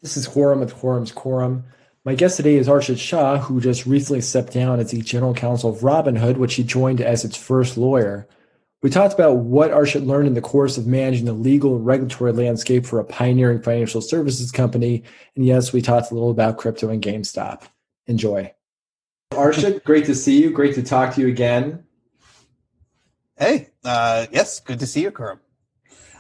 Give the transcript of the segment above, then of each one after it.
This is Quorum with Quorum's Quorum. My guest today is Archit Shah, who just recently stepped down as the general counsel of Robinhood, which he joined as its first lawyer. We talked about what Archit learned in the course of managing the legal and regulatory landscape for a pioneering financial services company. And yes, we talked a little about crypto and GameStop. Enjoy. Archit, great to see you. Great to talk to you again. Hey, yes, good to see you, Karim.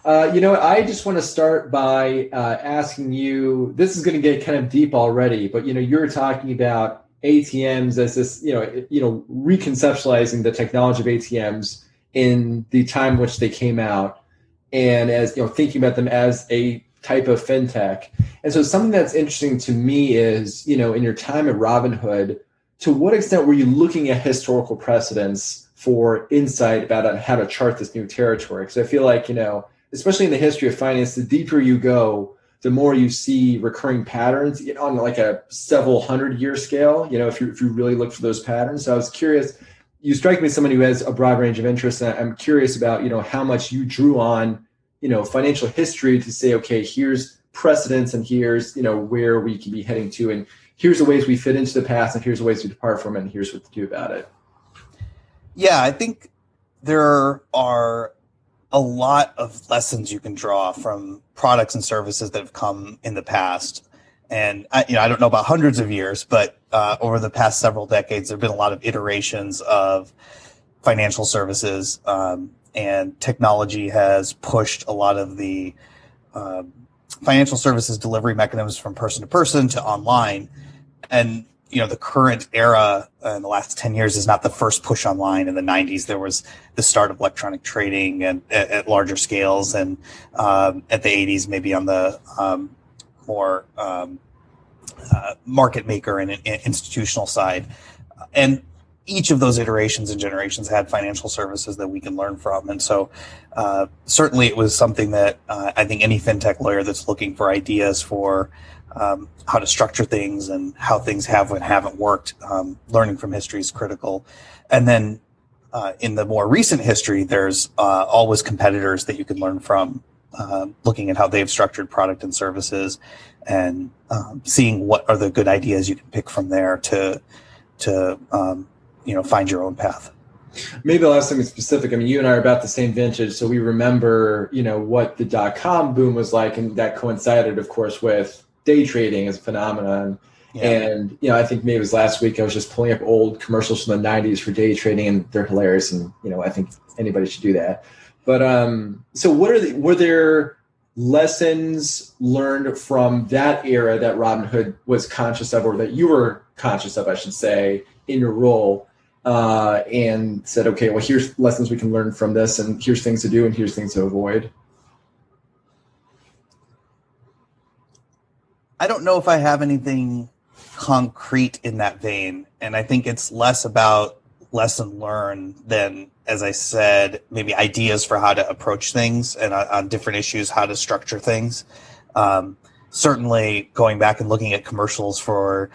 I just want to start by asking you, this is going to get kind of deep already, but, you're talking about ATMs as this, reconceptualizing the technology of ATMs in the time in which they came out and as, thinking about them as a type of fintech. And so something that's interesting to me is, in your time at Robinhood, to what extent were you looking at historical precedents for insight about how to chart this new territory? Because I feel like, especially in the history of finance, the deeper you go, the more you see recurring patterns on like a several 100-year scale, if you really look for those patterns. So I was curious, you strike me as someone who has a broad range of interests, and I'm curious about, how much you drew on, financial history to say, okay, here's precedents and here's, where we can be heading to, and here's the ways we fit into the past and here's the ways we depart from it and here's what to do about it. Yeah, I think there are a lot of lessons you can draw from products and services that have come in the past. And I don't know about hundreds of years, but over the past several decades, there have been a lot of iterations of financial services, and technology has pushed a lot of the financial services delivery mechanisms from person to person to online. And the current era in the last 10 years is not the first push online. In the 90s, there was the start of electronic trading and at larger scales, and at the 80s, maybe on the more market maker and institutional side. And each of those iterations and generations had financial services that we can learn from. And so certainly it was something that I think any fintech lawyer that's looking for ideas for how to structure things and how things have and haven't worked, learning from history is critical. And then in the more recent history, there's always competitors that you can learn from, looking at how they've structured product and services and seeing what are the good ideas you can pick from there to find your own path. Maybe I'll ask something specific. I mean, you and I are about the same vintage, so we remember, what the dot-com boom was like, and that coincided, of course, with day trading as a phenomenon. Yeah. And, I think maybe it was last week, I was just pulling up old commercials from the 90s for day trading, and they're hilarious. And, I think anybody should do that. But so were there lessons learned from that era that Robinhood was conscious of, or that you were conscious of, I should say, in your role, and said, okay, well, here's lessons we can learn from this, and here's things to do, and here's things to avoid? I don't know if I have anything concrete in that vein. And I think it's less about lesson learned than, as I said, maybe ideas for how to approach things and on different issues, how to structure things. Certainly going back and looking at commercials for,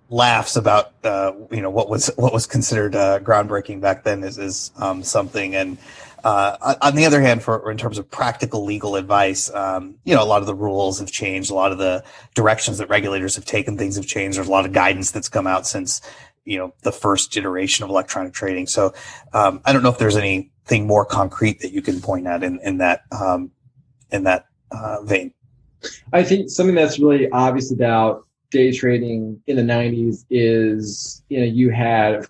laughs about, what was considered groundbreaking back then is something. And on the other hand, in terms of practical legal advice, a lot of the rules have changed. A lot of the directions that regulators have taken, things have changed. There's a lot of guidance that's come out since, the first iteration of electronic trading. So I don't know if there's anything more concrete that you can point at in that vein. I think something that's really obvious about day trading in the 90s is, you had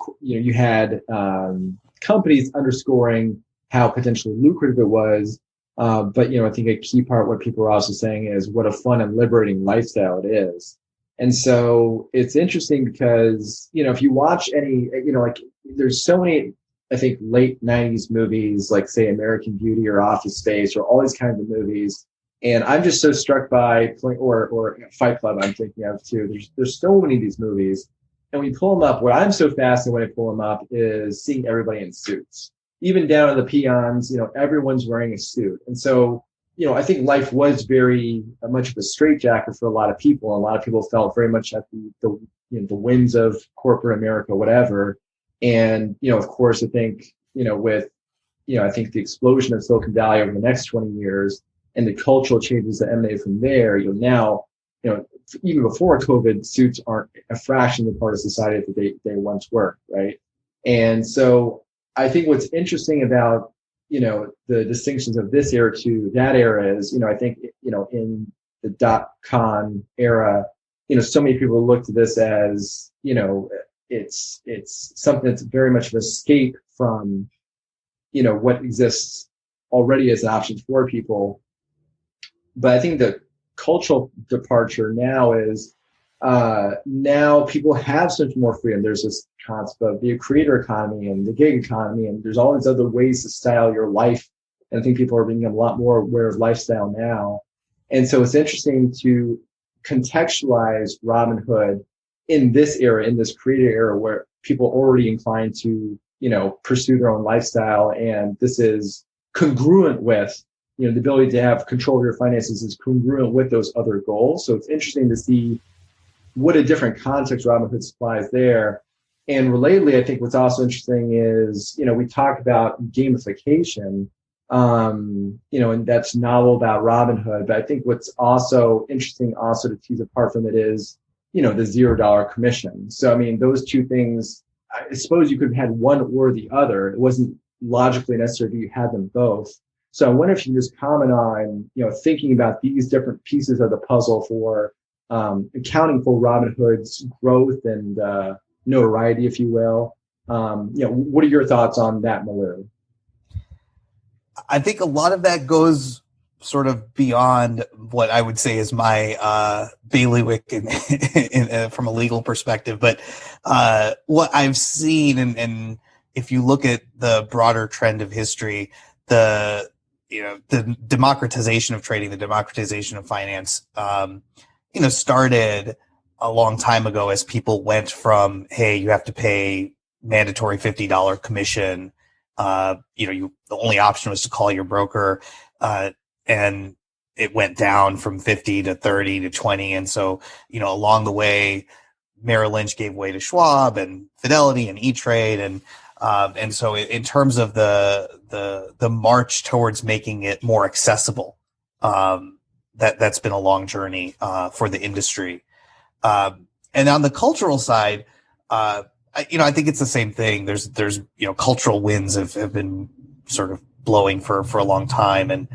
companies underscoring how potentially lucrative it was. But, I think a key part, what people are also saying is what a fun and liberating lifestyle it is. And so it's interesting because, if you watch any, there's so many, I think, late 90s movies, like say American Beauty or Office Space or all these kinds of movies. And I'm just so struck by, or Fight Club I'm thinking of too. There's so many of these movies. And when you pull them up, what I'm so fascinated when I pull them up is seeing everybody in suits. Even down to the peons, everyone's wearing a suit. And so, I think life was very much of a straitjacket for a lot of people. And a lot of people felt very much at the whims of corporate America, whatever. And, of course, I think, with, I think the explosion of Silicon Valley over the next 20 years, and the cultural changes that emanate from there, now, even before COVID, suits aren't a fraction of the part of society that they once were, right? And so I think what's interesting about, the distinctions of this era to that era is, I think, in the dot-com era, so many people look to this as, it's something that's very much an escape from, what exists already as an option for people. But I think the cultural departure now is, now people have so much more freedom. There's this concept of the creator economy and the gig economy, and there's all these other ways to style your life. And I think people are becoming a lot more aware of lifestyle now. And so it's interesting to contextualize Robinhood in this era, in this creator era, where people are already inclined to, pursue their own lifestyle. And this is congruent with, the ability to have control of your finances is congruent with those other goals. So it's interesting to see what a different context Robinhood supplies there. And relatedly, I think what's also interesting is, we talk about gamification, and that's novel about Robinhood. But I think what's also interesting also to tease apart from it is, the $0 commission. So, I mean, those two things, I suppose you could have had one or the other. It wasn't logically necessary that you had them both. So I wonder if you can just comment on, thinking about these different pieces of the puzzle for accounting for Robinhood's growth and notoriety, if you will. What are your thoughts on that, Malou? I think a lot of that goes sort of beyond what I would say is my bailiwick from a legal perspective. But what I've seen, and if you look at the broader trend of history, the democratization of trading, the democratization of finance, started a long time ago as people went from, hey, you have to pay mandatory $50 commission. The only option was to call your broker, and it went down from 50 to 30 to 20. And so, along the way, Merrill Lynch gave way to Schwab and Fidelity and E-Trade. And so in terms of the march towards making it more accessible, that's been a long journey, for the industry. And on the cultural side, I think it's the same thing. There's cultural winds have been sort of blowing for a long time. And,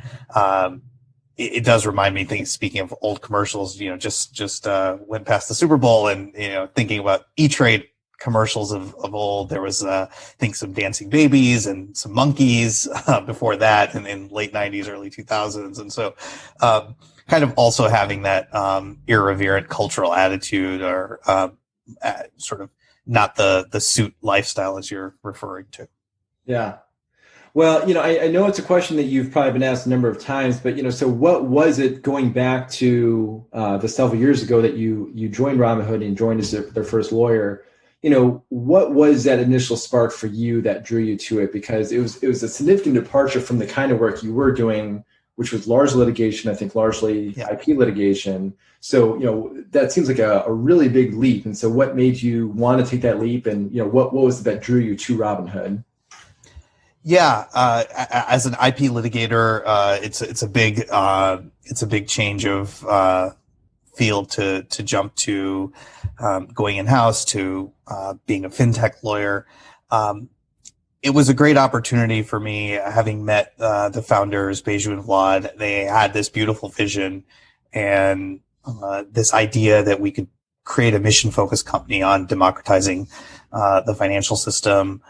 it does remind me, speaking of old commercials, just went past the Super Bowl and, thinking about E-Trade commercials of old. There was, I think, some dancing babies and some monkeys, before that, and in late 90s, early 2000s. And so, kind of also having that, irreverent cultural attitude, or, sort of not the suit lifestyle as you're referring to. Yeah. Well, I know it's a question that you've probably been asked a number of times, but, so what was it going back to the several years ago that you joined Robinhood and joined as their first lawyer? What was that initial spark for you that drew you to it? Because it was a significant departure from the kind of work you were doing, which was large litigation, I think largely IP litigation. So, that seems like a really big leap. And so what made you want to take that leap? And, what was it that drew you to Robinhood? Yeah, as an IP litigator, it's a big change of field to jump to, going in house to being a fintech lawyer. It was a great opportunity for me, having met the founders, Beju and Vlad. They had this beautiful vision and this idea that we could create a mission-focused company on democratizing the financial system.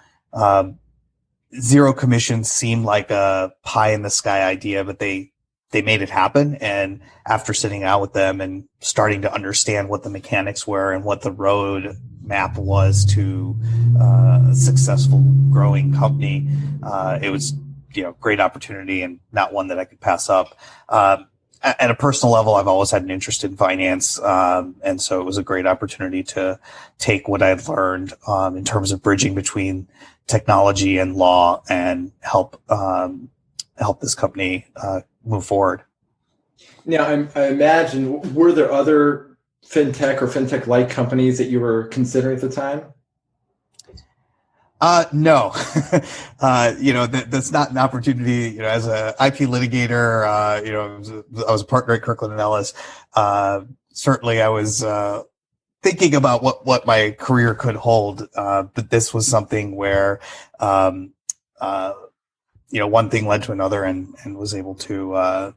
Zero commission seemed like a pie in the sky idea, but they made it happen. And after sitting out with them and starting to understand what the mechanics were and what the road map was to a successful growing company, it was, great opportunity and not one that I could pass up. At a personal level, I've always had an interest in finance. And so it was a great opportunity to take what I'd learned, in terms of bridging between technology and law and help this company, move forward. Now, I imagine, were there other fintech or fintech-like companies that you were considering at the time? No, that's not an opportunity. As a IP litigator, I was a partner at Kirkland and Ellis. Certainly, I was thinking about what my career could hold. But this was something where, one thing led to another, and was able to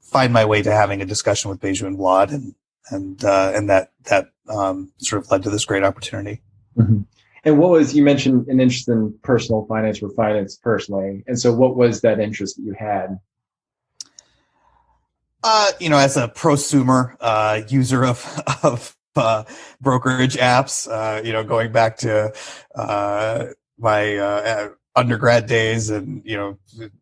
find my way to having a discussion with Beju and Vlad, and that sort of led to this great opportunity. Mm-hmm. And you mentioned an interest in personal finance or finance personally. And so what was that interest that you had? As a prosumer user of brokerage apps, going back to my undergrad days, and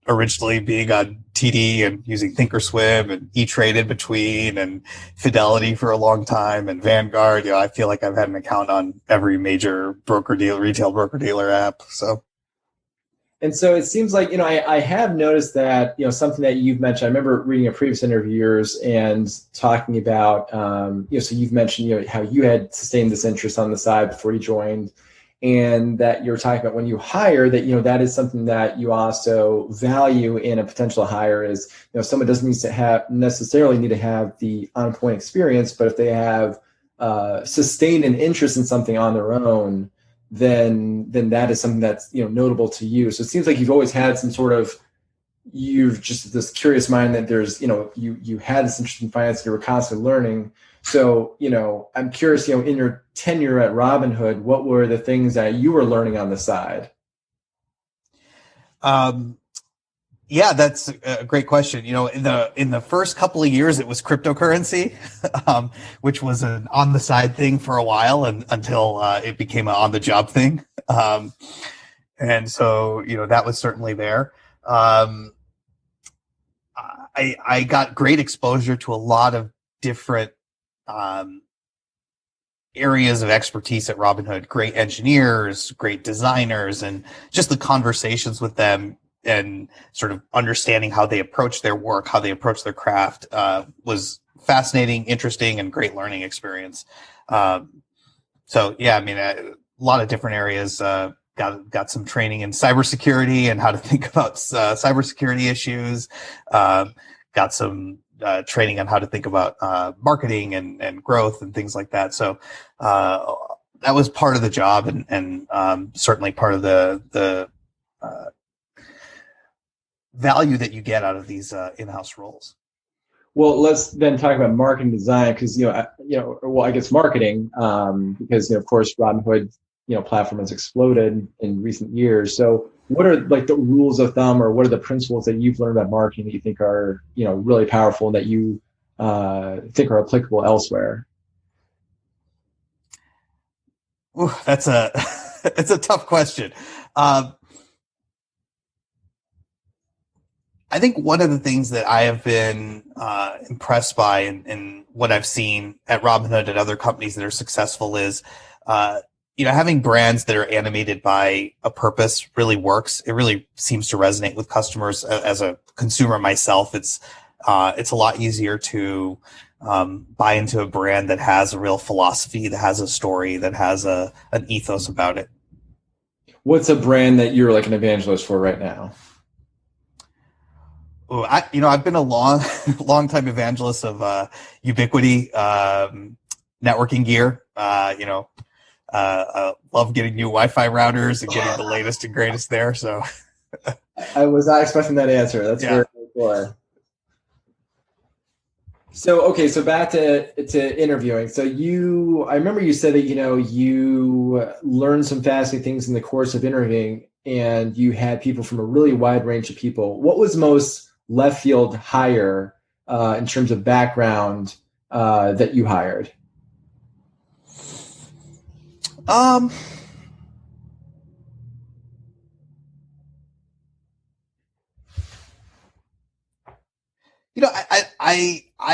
originally being on TD and using Thinkorswim and E-Trade in between, and Fidelity for a long time, and Vanguard. I feel like I've had an account on every major retail broker dealer app. And so it seems like, I have noticed that, something that you've mentioned, I remember reading a previous interview of yours and talking about, so you've mentioned, how you had sustained this interest on the side before you joined, and that you're talking about when you hire that, that is something that you also value in a potential hire is, someone doesn't necessarily need to have the on-point experience, but if they have sustained an interest in something on their own, then that is something that's notable to you. So it seems like you've always had you've just this curious mind that there's you had this interest in finance and you were constantly learning. So I'm curious, in your tenure at Robinhood, what were the things that you were learning on the side? Yeah, that's a great question. In the first couple of years, it was cryptocurrency, which was an on the side thing for a while, and until it became an on the job thing. And so that was certainly there. I got great exposure to a lot of different areas of expertise at Robinhood. Great engineers, great designers, and just the conversations with them, and sort of understanding how they approach their work, how they approach their craft, was fascinating, interesting, and great learning experience. So yeah, a lot of different areas. Got some training in cybersecurity and how to think about cybersecurity issues. Got some training on how to think about marketing and growth and things like that. So that was part of the job, and certainly part of the value that you get out of these in-house roles. Well, let's then talk about marketing design, because I guess marketing, because of course Robinhood platform has exploded in recent years. So what are like the rules of thumb, or what are the principles that you've learned about marketing that you think are really powerful and that you think are applicable elsewhere? Ooh, that's it's a tough question. I think one of the things that I have been impressed by in what I've seen at Robinhood and other companies that are successful is, having brands that are animated by a purpose really works. It really seems to resonate with customers. As a consumer myself, it's a lot easier to buy into a brand that has a real philosophy, that has a story, that has an ethos about it. What's a brand that you're like an evangelist for right now? Oh, I've been a long time evangelist of Ubiquity networking gear. I love getting new Wi-Fi routers and getting the latest and greatest there. So I was not expecting that answer. That's very cool. So, okay, so back to interviewing. So I remember you said that, you learned some fascinating things in the course of interviewing, and you had people from a really wide range of people. What was most left field hire in terms of background that you hired? I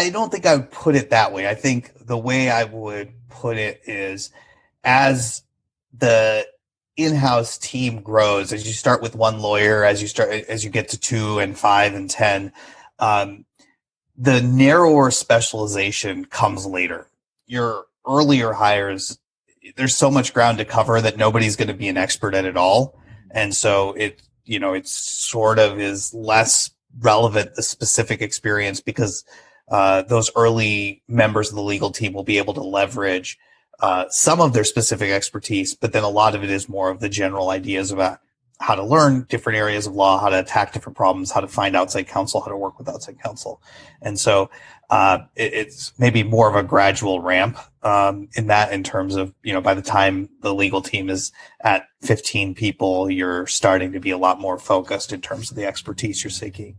don't think I would put it that way. I think the way I would put it is, as the in-house team grows, as you start with one lawyer, as you get to 2 and 5 and 10, the narrower specialization comes later. Your earlier hires, there's so much ground to cover that nobody's going to be an expert at it all. And so it sort of is less relevant, the specific experience, because those early members of the legal team will be able to leverage some of their specific expertise, but then a lot of it is more of the general ideas about how to learn different areas of law, how to attack different problems, how to find outside counsel, how to work with outside counsel. And so it's maybe more of a gradual ramp in terms of, by the time the legal team is at 15 people, you're starting to be a lot more focused in terms of the expertise you're seeking.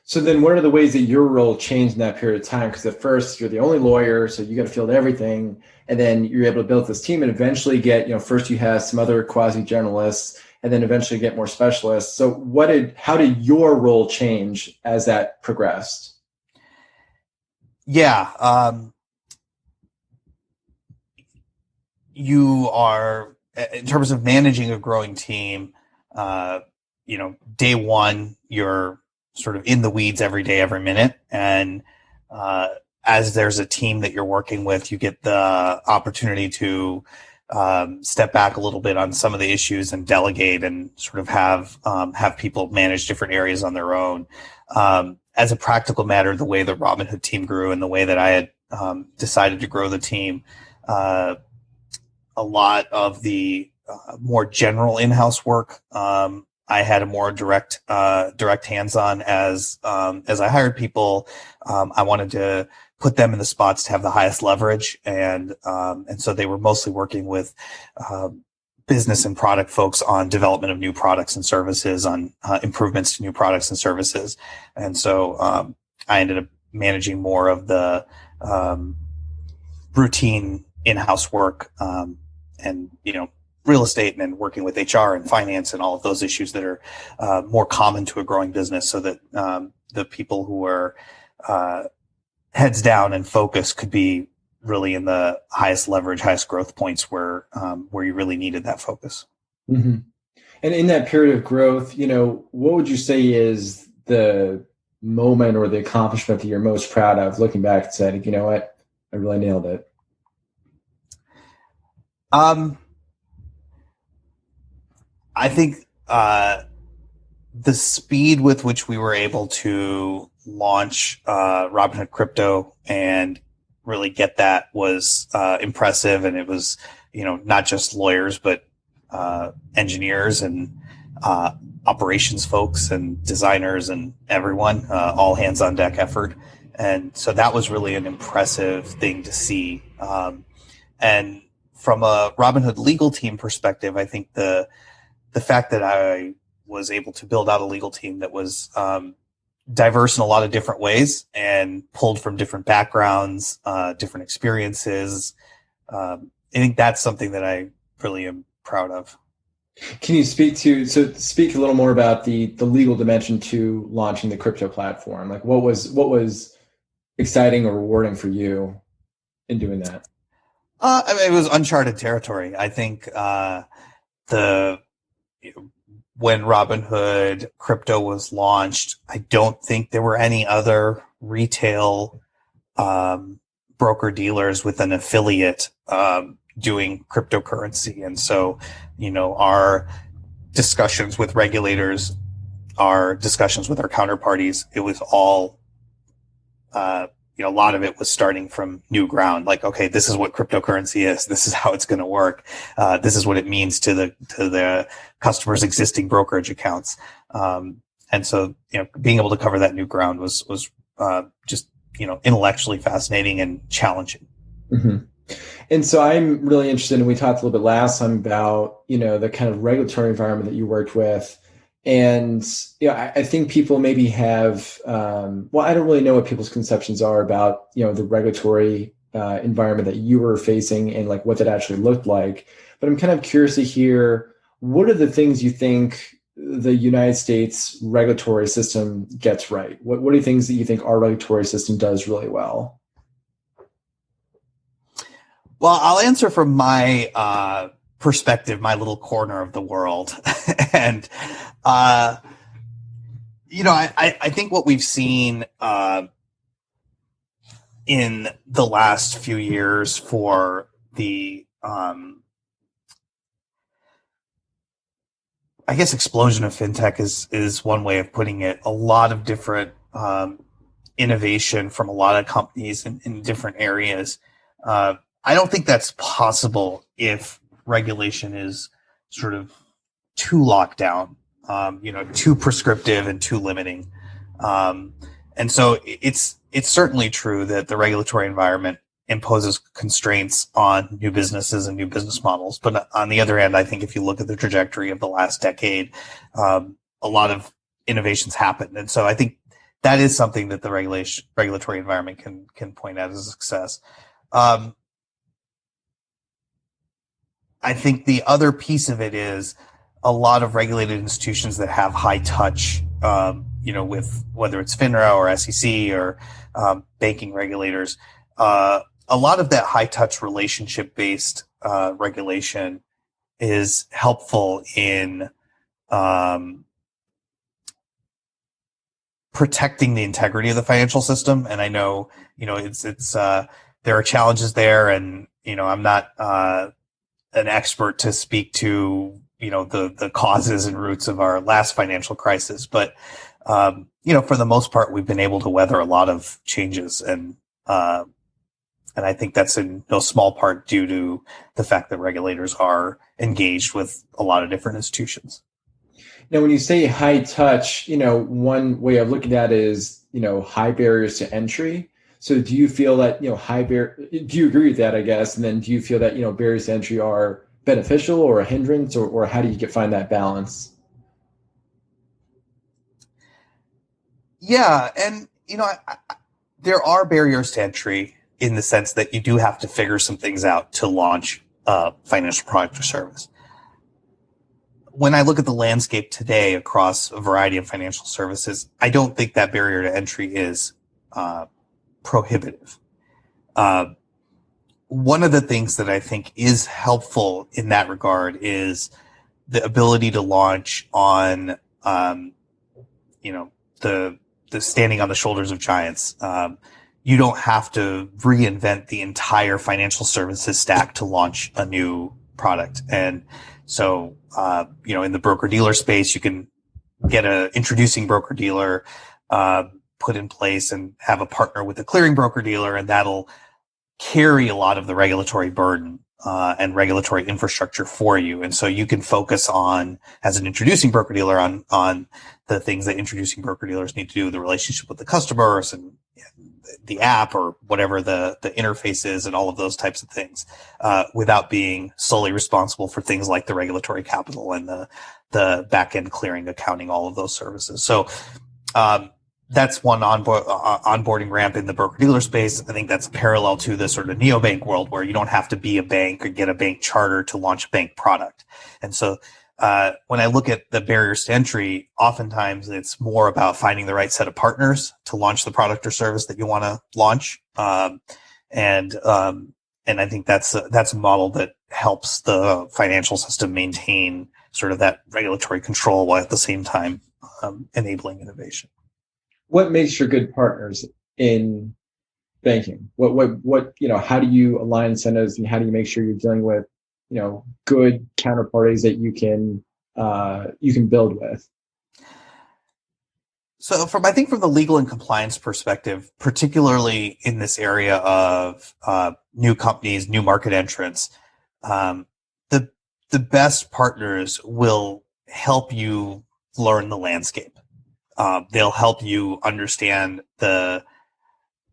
So then what are the ways that your role changed in that period of time? Because at first you're the only lawyer, so you got to field everything. And then you're able to build this team and eventually get, first you have some other quasi generalists and then eventually get more specialists. So how did your role change as that progressed? Yeah. You are, in terms of managing a growing team, day one, you're sort of in the weeds every day, every minute. And as there's a team that you're working with, you get the opportunity to step back a little bit on some of the issues and delegate and sort of have people manage different areas on their own. As a practical matter, the way the Robinhood team grew and the way that I had decided to grow the team, a lot of the more general in-house work, I had a more direct hands-on as I hired people. I wanted to put them in the spots to have the highest leverage, and so they were mostly working with business and product folks on development of new products and services, on improvements to new products and services, and so I ended up managing more of the routine in-house work, and real estate, and then working with HR and finance and all of those issues that are more common to a growing business, so that the people who are heads down and focused could be really in the highest leverage, highest growth points where you really needed that focus. Mm-hmm. And in that period of growth, what would you say is the moment or the accomplishment that you're most proud of, looking back and saying, you know what, I really nailed it? I think the speed with which we were able to launch Robinhood Crypto and really get that was impressive. And it was, not just lawyers, but engineers and operations folks and designers and everyone, all hands on deck effort. And so that was really an impressive thing to see. And from a Robinhood legal team perspective, I think the fact that I was able to build out a legal team that was diverse in a lot of different ways and pulled from different backgrounds, different experiences. I think that's something that I really am proud of. Can you speak a little more about the legal dimension to launching the crypto platform? Like what was exciting or rewarding for you in doing that? It was uncharted territory. I think when Robinhood Crypto was launched, I don't think there were any other retail broker dealers with an affiliate doing cryptocurrency. And so, our discussions with regulators, our discussions with our counterparties, it was all, a lot of it was starting from new ground. Like, okay, this is what cryptocurrency is. This is how it's going to work. This is what it means to the customers' existing brokerage accounts. And so, being able to cover that new ground was just, intellectually fascinating and challenging. Mm-hmm. And so I'm really interested, and we talked a little bit last time about, the kind of regulatory environment that you worked with. And, I think people maybe have, I don't really know what people's conceptions are about, the regulatory environment that you were facing and like what that actually looked like. But I'm kind of curious to hear, what are the things you think the United States regulatory system gets right? What are the things that you think our regulatory system does really well? Well, I'll answer from my perspective, my little corner of the world. And, I think what we've seen in the last few years for the I guess explosion of fintech is one way of putting it. A lot of different innovation from a lot of companies in different areas. I don't think that's possible if regulation is sort of too locked down, too prescriptive and too limiting. And so it's certainly true that the regulatory environment imposes constraints on new businesses and new business models. But on the other hand, I think if you look at the trajectory of the last decade, a lot of innovations happened. And so I think that is something that the regulatory environment can point out as a success. I think the other piece of it is a lot of regulated institutions that have high touch, with whether it's FINRA or SEC or banking regulators. A lot of that high touch relationship based regulation is helpful in protecting the integrity of the financial system. And I know, it's there are challenges there, and I'm not an expert to speak to the causes and roots of our last financial crisis, but for the most part, we've been able to weather a lot of changes, and I think that's in no small part due to the fact that regulators are engaged with a lot of different institutions. Now, when you say high touch, one way of looking at it is, high barriers to entry. So do you feel that, do you agree with that, I guess? And then do you feel that, barriers to entry are beneficial or a hindrance, or how do you find that balance? Yeah. And, there are barriers to entry in the sense that you do have to figure some things out to launch a financial product or service. When I look at the landscape today across a variety of financial services, I don't think that barrier to entry is prohibitive. One of the things that I think is helpful in that regard is the ability to launch on, the standing on the shoulders of giants. You don't have to reinvent the entire financial services stack to launch a new product. And so, in the broker dealer space, you can get a introducing broker dealer put in place and have a partner with a clearing broker dealer, and that'll carry a lot of the regulatory burden and regulatory infrastructure for you. And so you can focus on, as an introducing broker dealer, on the things that introducing broker dealers need to do, the relationship with the customers and the app or whatever the interface is and all of those types of things, without being solely responsible for things like the regulatory capital and the back-end clearing, accounting, all of those services. So that's one onboarding ramp in the broker-dealer space. I think that's parallel to the sort of neobank world where you don't have to be a bank or get a bank charter to launch a bank product. And so when I look at the barriers to entry, oftentimes it's more about finding the right set of partners to launch the product or service that you want to launch. And I think that's a model that helps the financial system maintain sort of that regulatory control while at the same time enabling innovation. What makes for good partners in banking? What how do you align incentives, and how do you make sure you're dealing with good counterparties that you can build with? So from the legal and compliance perspective, particularly in this area of new companies, new market entrants, the best partners will help you learn the landscape. They'll help you understand the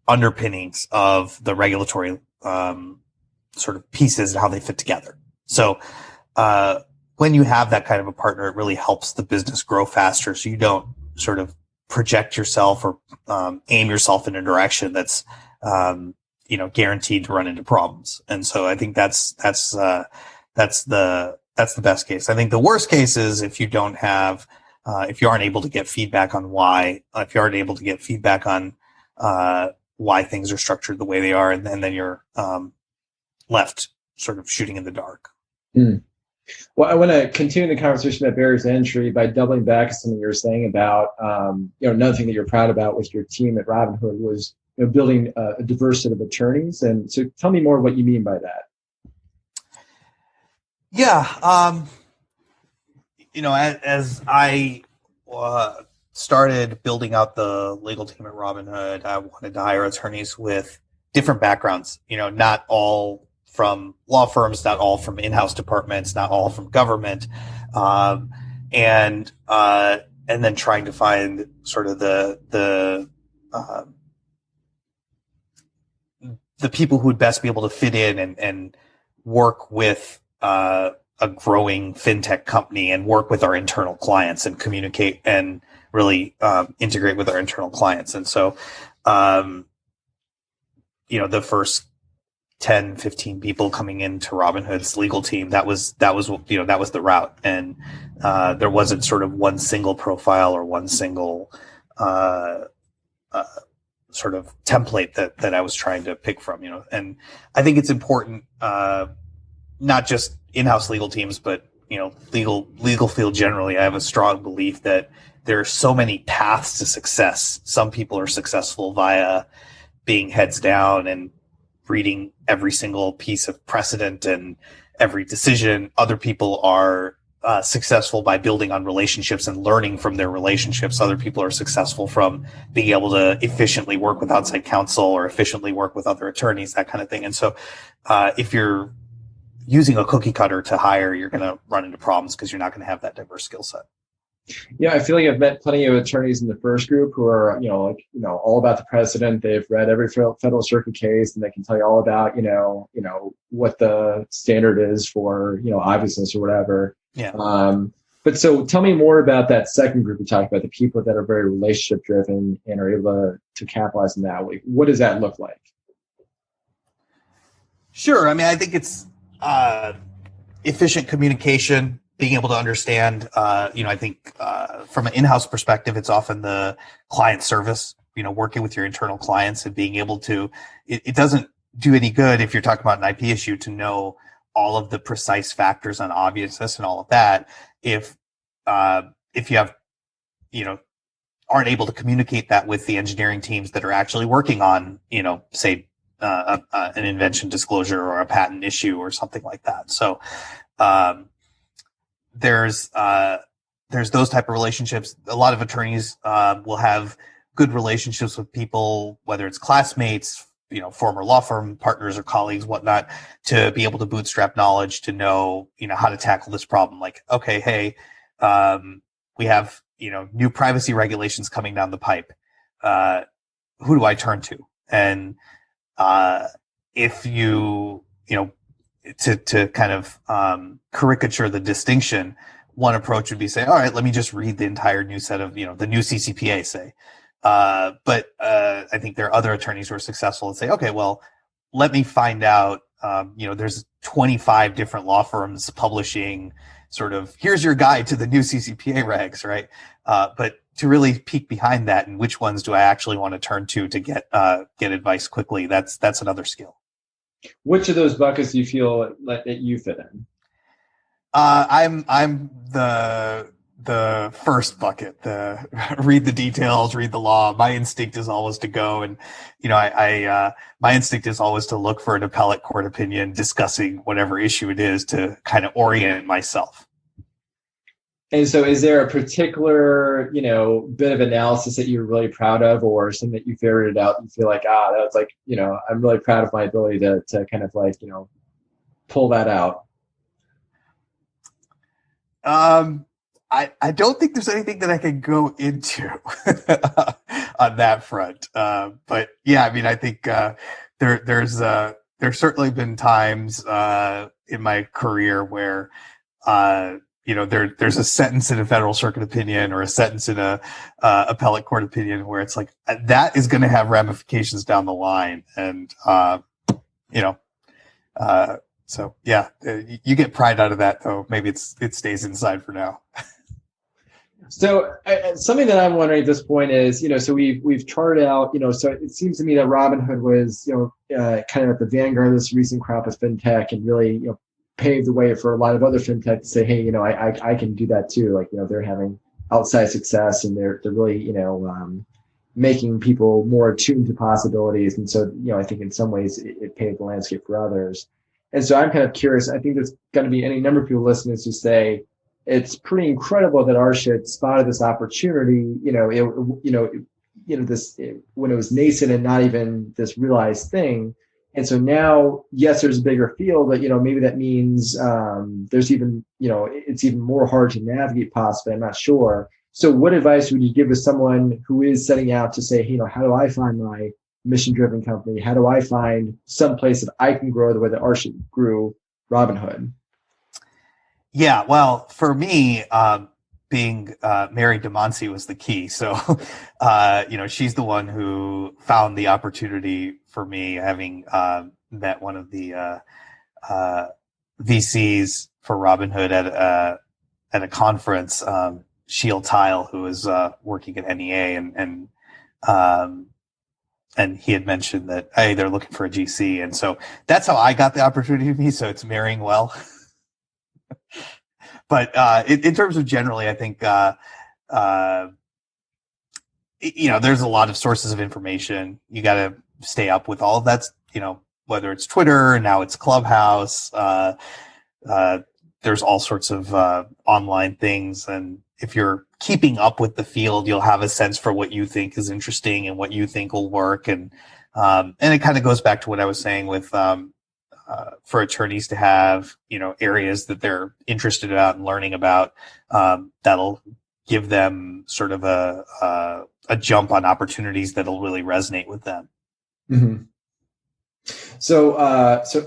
underpinnings of the regulatory sort of pieces and how they fit together. So when you have that kind of a partner, it really helps the business grow faster, so you don't sort of project yourself or aim yourself in a direction that's guaranteed to run into problems. And so I think that's the best case. I think the worst case is if you don't have if you aren't able to get feedback on why, if you aren't able to get feedback on why things are structured the way they are, and then you're left sort of shooting in the dark. Mm. Well, I want to continue the conversation about barriers to entry by doubling back to something you were saying about, another thing that you're proud about with your team at Robinhood was building a diverse set of attorneys. And so tell me more what you mean by that. Yeah. As I started building out the legal team at Robinhood, I wanted to hire attorneys with different backgrounds, not all from law firms, not all from in-house departments, not all from government. Um, and then trying to find sort of uh, the people who would best be able to fit in and work with a growing fintech company and work with our internal clients and communicate and really integrate with our internal clients. And so, the first 10, 15 people coming into Robinhood's legal team, that was the route. And there wasn't sort of one single profile or one single sort of template that I was trying to pick from, and I think it's important, not just in-house legal teams, but, legal field generally. I have a strong belief that there are so many paths to success. Some people are successful via being heads down and reading every single piece of precedent and every decision. Other people are successful by building on relationships and learning from their relationships. Other people are successful from being able to efficiently work with outside counsel or efficiently work with other attorneys, that kind of thing. And so if you're using a cookie cutter to hire, you're going to run into problems because you're not going to have that diverse skill set. Yeah, I feel like I've met plenty of attorneys in the first group who are, all about the precedent. They've read every federal circuit case, and they can tell you all about, what the standard is for, obviousness or whatever. Yeah. But so tell me more about that second group you talked about, the people that are very relationship driven and are able to capitalize on that. Like, what does that look like? Sure. I mean, I think it's efficient communication, being able to understand, I think from an in-house perspective, it's often the client service, working with your internal clients and being able to, it doesn't do any good if you're talking about an IP issue to know all of the precise factors on obviousness and all of that. If you have, aren't able to communicate that with the engineering teams that are actually working on, say, an invention disclosure or a patent issue or something like that. So, there's those type of relationships. A lot of attorneys will have good relationships with people, whether it's classmates, former law firm partners or colleagues, whatnot, to be able to bootstrap knowledge to know, how to tackle this problem. Like, okay, hey, we have, new privacy regulations coming down the pipe. Who do I turn to? And if to kind of caricature the distinction, one approach would be say, all right, let me just read the entire new set of, the new CCPA, say. But I think there are other attorneys who are successful and say, okay, well, let me find out, there's 25 different law firms publishing sort of, here's your guide to the new CCPA regs, right? But to really peek behind that and which ones do I actually want to turn to get advice quickly, that's another skill. Which of those buckets do you feel like that you fit in? I'm the first bucket, the read the details, read the law. My instinct is always to go and, my instinct is always to look for an appellate court opinion discussing whatever issue it is to kind of orient myself. And so is there a particular, bit of analysis that you're really proud of, or something that you figured out and feel like, that was like, I'm really proud of my ability to kind of like, pull that out? I don't think there's anything that I can go into on that front. But yeah, I mean, I think there's certainly been times in my career where there's a sentence in a federal circuit opinion or a sentence in a appellate court opinion where it's like that is going to have ramifications down the line, and so yeah, you get pride out of that, though maybe it stays inside for now. So something that I'm wondering at this point is, so we've charted out, so it seems to me that Robinhood was, kind of at the vanguard of this recent crop of fintech and really, paved the way for a lot of other fintech to say, hey, I can do that too. Like, they're having outside success and they're really, making people more attuned to possibilities. And so, I think in some ways it paved the landscape for others. And so I'm kind of curious. I think there's going to be any number of people listening to say it's pretty incredible that Archit spotted this opportunity. This when it was nascent and not even this realized thing. And so now, yes, there's a bigger field, but maybe that means there's even it's even more hard to navigate. Possibly, I'm not sure. So, what advice would you give to someone who is setting out to say, hey, how do I find my mission-driven company? How do I find some place that I can grow the way that Archit grew Robinhood? Yeah, well, for me, being married to Monsi was the key. So, she's the one who found the opportunity for me, having met one of the VCs for Robinhood at a conference, Shield Tile, who was working at NEA, and he had mentioned that, hey, they're looking for a GC, and so that's how I got the opportunity to me. So it's marrying well. But in terms of generally, I think there's a lot of sources of information. You got to stay up with all of that. Whether it's Twitter, now it's Clubhouse. There's all sorts of online things, and if you're keeping up with the field, you'll have a sense for what you think is interesting and what you think will work. And it kind of goes back to what I was saying with for attorneys to have, areas that they're interested about and learning about, that'll give them sort of a jump on opportunities that'll really resonate with them. Mm-hmm. So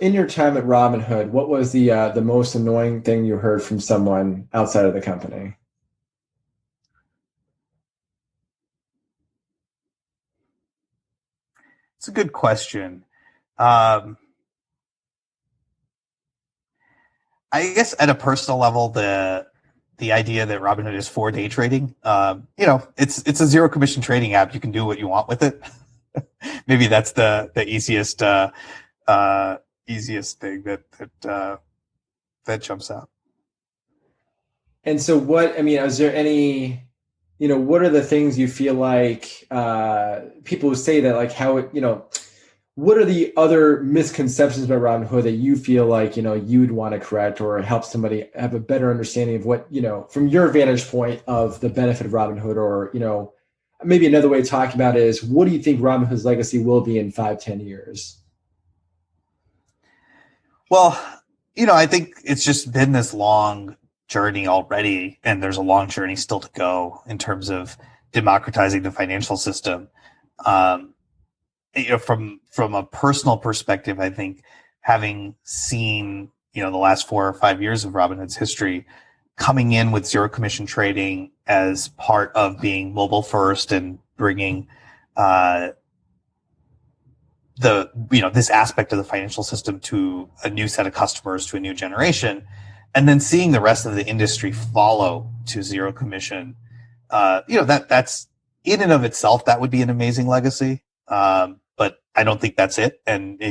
in your time at Robinhood, what was the most annoying thing you heard from someone outside of the company? It's a good question. I guess at a personal level, the idea that Robinhood is for day trading, it's a zero commission trading app. You can do what you want with it. Maybe that's the easiest thing that jumps out. And so is there any, what are the things you feel like people who say that, like how what are the other misconceptions about Robinhood that you feel like, you'd want to correct or help somebody have a better understanding of what, from your vantage point of the benefit of Robinhood, or, maybe another way of talking about it is, what do you think Robinhood's legacy will be in 5-10 years? Well, I think it's just been this long journey already, and there's a long journey still to go in terms of democratizing the financial system. From a personal perspective, I think having seen, the last 4 or 5 years of Robinhood's history, coming in with zero commission trading as part of being mobile first and bringing this aspect of the financial system to a new set of customers, to a new generation, and then seeing the rest of the industry follow to zero commission, that's in and of itself, that would be an amazing legacy. But I don't think that's it. And,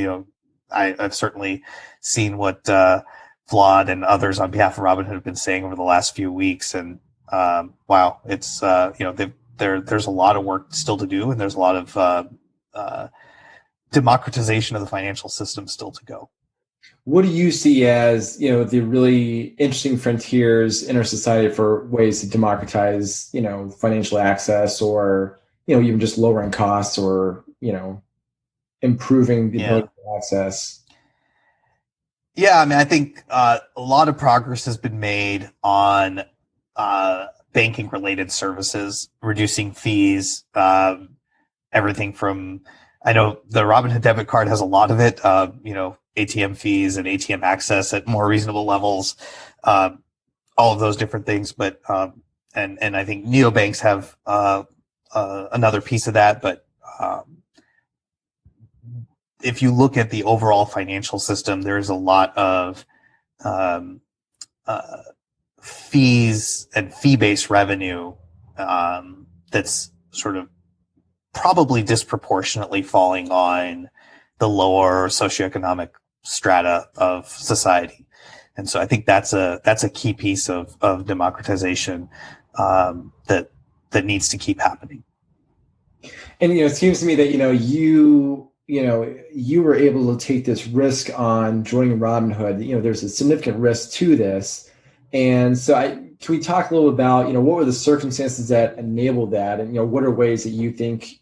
I've certainly seen what Vlad and others on behalf of Robinhood have been saying over the last few weeks. And wow, it's, there's a lot of work still to do, and there's a lot of democratization of the financial system still to go. What do you see as, the really interesting frontiers in our society for ways to democratize, financial access, or, even just lowering costs, or, improving the ability to access? Yeah, I think a lot of progress has been made on banking related services, reducing fees, everything from, I know the Robinhood debit card has a lot of it, ATM fees and ATM access at more reasonable levels, all of those different things. But and I think neobanks have another piece of that. But if you look at the overall financial system, there's a lot of fees and fee-based revenue that's sort of probably disproportionately falling on the lower socioeconomic strata of society. And so I think that's a key piece of democratization that needs to keep happening. And it seems to me that you you were able to take this risk on joining Robinhood. There's a significant risk to this. And so can we talk a little about, what were the circumstances that enabled that? And, what are ways that you think,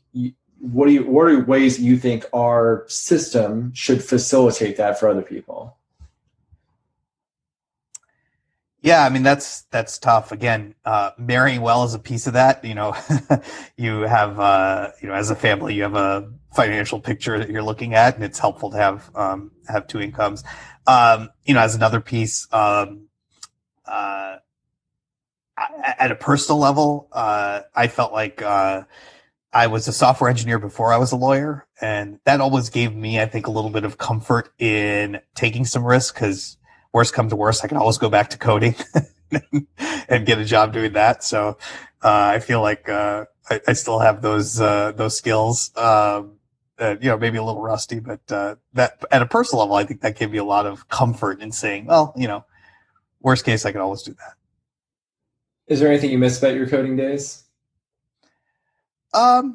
what are ways that you think our system should facilitate that for other people? Yeah, I mean that's tough. Again, marrying well is a piece of that. You have as a family, you have a financial picture that you're looking at, and it's helpful to have two incomes. As another piece, at a personal level, I felt like I was a software engineer before I was a lawyer, and that always gave me, I think, a little bit of comfort in taking some risk because worst come to worst, I can always go back to coding and get a job doing that. So I feel like I still have those skills. Maybe a little rusty, but that at a personal level, I think that gave me a lot of comfort in saying, well, worst case, I can always do that. Is there anything you miss about your coding days? I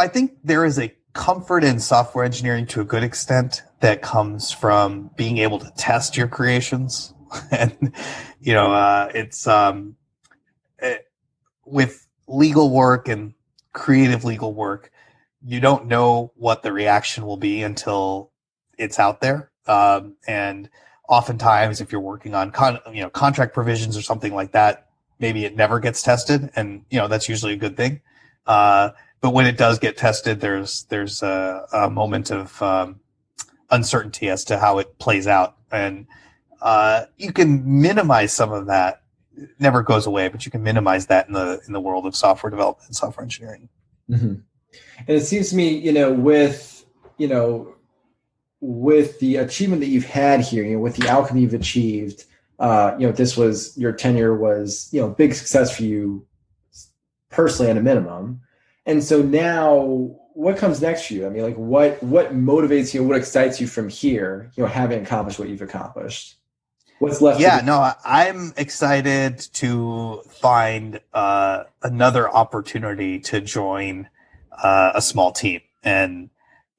think there is a comfort in software engineering to a good extent that comes from being able to test your creations. And, it's with legal work and creative legal work, you don't know what the reaction will be until it's out there. And oftentimes if you're working on contract provisions or something like that, maybe it never gets tested, and that's usually a good thing. But when it does get tested, there's a moment of uncertainty as to how it plays out, and you can minimize some of that. It never goes away, but you can minimize that in the world of software development and software engineering. Mm-hmm. And it seems to me, with the achievement that you've had here, with the outcome you've achieved, your tenure was, big success for you personally at a minimum. And so now what comes next for you? I mean, like what motivates you, what excites you from here, having accomplished what you've accomplished? What's left? Yeah, no, I'm excited to find another opportunity to join a small team. And,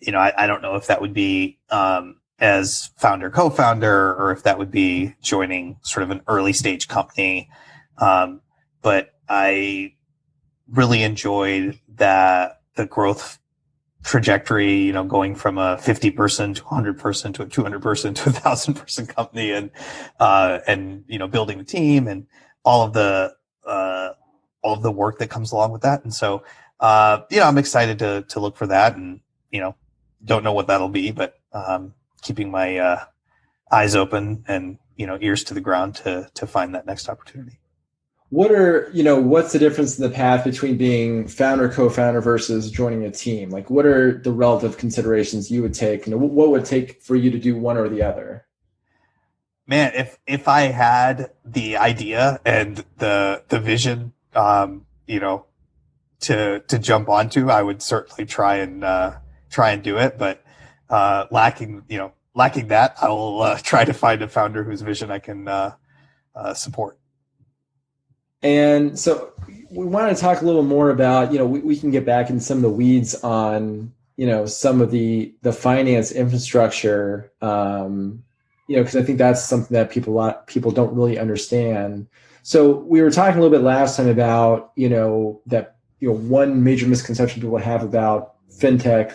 I don't know if that would be as founder, co-founder, or if that would be joining sort of an early stage company. But I really enjoyed the growth trajectory, going from a 50 person to 100 person to a 200 person to 1,000 person company, and building the team and all of the work that comes along with that. And so, I'm excited to look for that, and, don't know what that'll be, but, keeping my, eyes open and, ears to the ground to find that next opportunity. What's the difference in the path between being founder, co-founder versus joining a team? Like, what are the relative considerations you would take? What would it take for you to do one or the other? Man, if I had the idea and the vision, to jump onto, I would certainly try and do it. But lacking that, I will try to find a founder whose vision I can support. And so we want to talk a little more about, we can get back in some of the weeds on, some of the finance infrastructure, because I think that's something that people don't really understand. So we were talking a little bit last time about, that, one major misconception people have about fintech,